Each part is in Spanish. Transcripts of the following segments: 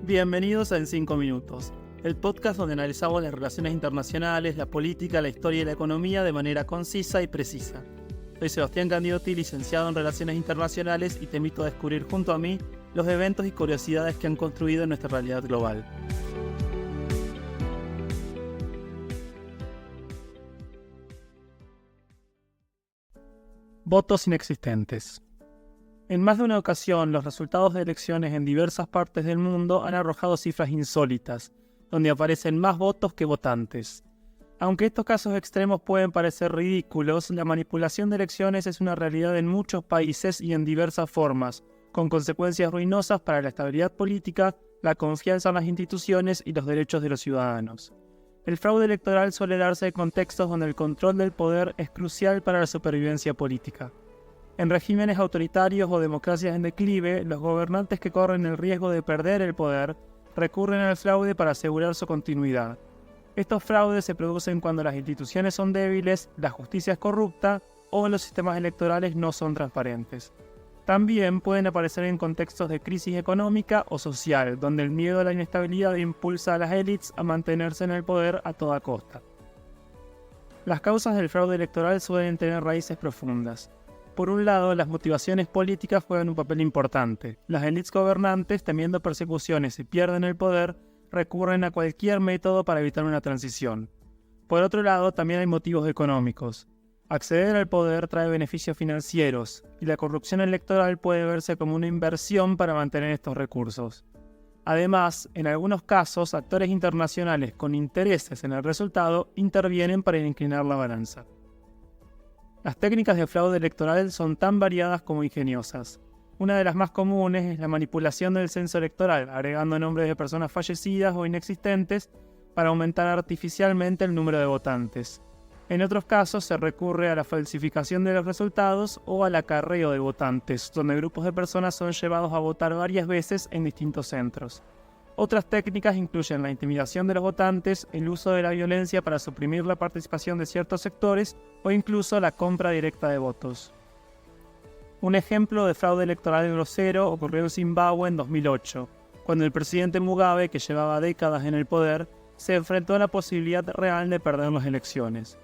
Bienvenidos a En 5 Minutos, el podcast donde analizamos las relaciones internacionales, la política, la historia y la economía de manera concisa y precisa. Soy Sebastián Candiotti, licenciado en Relaciones Internacionales, y te invito a descubrir junto a mí los eventos y curiosidades que han construido nuestra realidad global. Votos inexistentes. En más de una ocasión, los resultados de elecciones en diversas partes del mundo han arrojado cifras insólitas, donde aparecen más votos que votantes. Aunque estos casos extremos pueden parecer ridículos, la manipulación de elecciones es una realidad en muchos países y en diversas formas, con consecuencias ruinosas para la estabilidad política, la confianza en las instituciones y los derechos de los ciudadanos. El fraude electoral suele darse en contextos donde el control del poder es crucial para la supervivencia política. En regímenes autoritarios o democracias en declive, los gobernantes que corren el riesgo de perder el poder recurren al fraude para asegurar su continuidad. Estos fraudes se producen cuando las instituciones son débiles, la justicia es corrupta o los sistemas electorales no son transparentes. También pueden aparecer en contextos de crisis económica o social, donde el miedo a la inestabilidad impulsa a las élites a mantenerse en el poder a toda costa. Las causas del fraude electoral suelen tener raíces profundas. Por un lado, las motivaciones políticas juegan un papel importante. Las élites gobernantes, temiendo persecuciones si pierden el poder, recurren a cualquier método para evitar una transición. Por otro lado, también hay motivos económicos. Acceder al poder trae beneficios financieros, y la corrupción electoral puede verse como una inversión para mantener estos recursos. Además, en algunos casos, actores internacionales con intereses en el resultado intervienen para inclinar la balanza. Las técnicas de fraude electoral son tan variadas como ingeniosas. Una de las más comunes es la manipulación del censo electoral, agregando nombres de personas fallecidas o inexistentes para aumentar artificialmente el número de votantes. En otros casos se recurre a la falsificación de los resultados o al acarreo de votantes, donde grupos de personas son llevados a votar varias veces en distintos centros. Otras técnicas incluyen la intimidación de los votantes, el uso de la violencia para suprimir la participación de ciertos sectores o incluso la compra directa de votos. Un ejemplo de fraude electoral grosero ocurrió en Zimbabue en 2008, cuando el presidente Mugabe, que llevaba décadas en el poder, se enfrentó a la posibilidad real de perder las elecciones.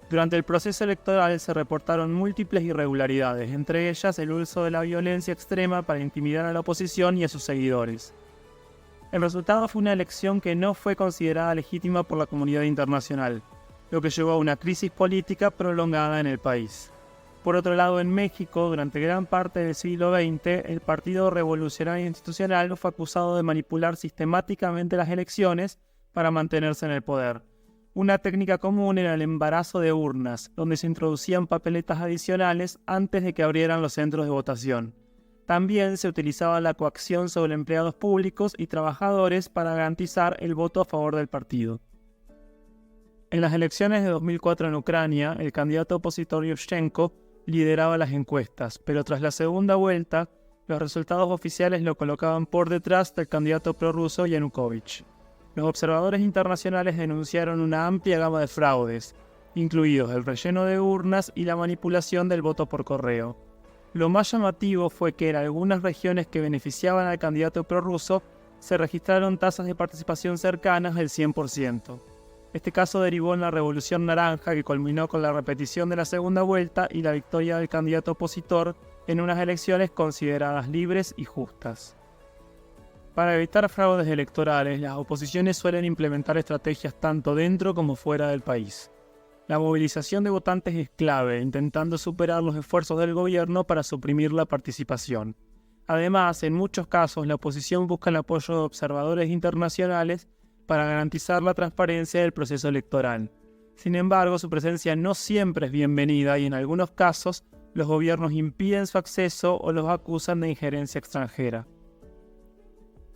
Durante el proceso electoral se reportaron múltiples irregularidades, entre ellas el uso de la violencia extrema para intimidar a la oposición y a sus seguidores. El resultado fue una elección que no fue considerada legítima por la comunidad internacional, lo que llevó a una crisis política prolongada en el país. Por otro lado, en México, durante gran parte del siglo XX, el Partido Revolucionario Institucional fue acusado de manipular sistemáticamente las elecciones para mantenerse en el poder. Una técnica común era el embarazo de urnas, donde se introducían papeletas adicionales antes de que abrieran los centros de votación. También se utilizaba la coacción sobre empleados públicos y trabajadores para garantizar el voto a favor del partido. En las elecciones de 2004 en Ucrania, el candidato opositor Yushchenko lideraba las encuestas, pero tras la segunda vuelta, los resultados oficiales lo colocaban por detrás del candidato prorruso Yanukovych. Los observadores internacionales denunciaron una amplia gama de fraudes, incluidos el relleno de urnas y la manipulación del voto por correo. Lo más llamativo fue que en algunas regiones que beneficiaban al candidato prorruso se registraron tasas de participación cercanas al 100%. Este caso derivó en la Revolución Naranja, que culminó con la repetición de la segunda vuelta y la victoria del candidato opositor en unas elecciones consideradas libres y justas. Para evitar fraudes electorales, las oposiciones suelen implementar estrategias tanto dentro como fuera del país. La movilización de votantes es clave, intentando superar los esfuerzos del gobierno para suprimir la participación. Además, en muchos casos, la oposición busca el apoyo de observadores internacionales para garantizar la transparencia del proceso electoral. Sin embargo, su presencia no siempre es bienvenida y en algunos casos, los gobiernos impiden su acceso o los acusan de injerencia extranjera.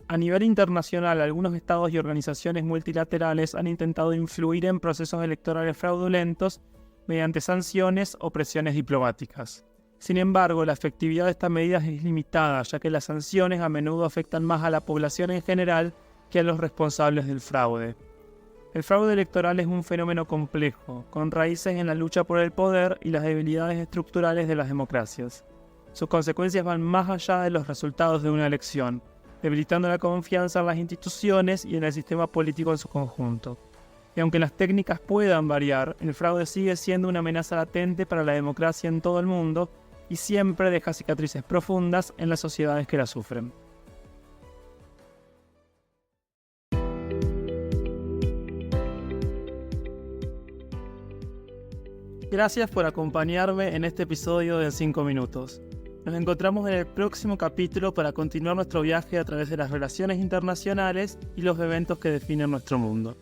A nivel internacional, algunos estados y organizaciones multilaterales han intentado influir en procesos electorales fraudulentos mediante sanciones o presiones diplomáticas. Sin embargo, la efectividad de estas medidas es limitada, ya que las sanciones a menudo afectan más a la población en general que a los responsables del fraude. El fraude electoral es un fenómeno complejo, con raíces en la lucha por el poder y las debilidades estructurales de las democracias. Sus consecuencias van más allá de los resultados de una elección. debilitando la confianza en las instituciones y en el sistema político en su conjunto. Y aunque las técnicas puedan variar, el fraude sigue siendo una amenaza latente para la democracia en todo el mundo y siempre deja cicatrices profundas en las sociedades que la sufren. Gracias por acompañarme en este episodio de 5 minutos. Nos encontramos en el próximo capítulo para continuar nuestro viaje a través de las relaciones internacionales y los eventos que definen nuestro mundo.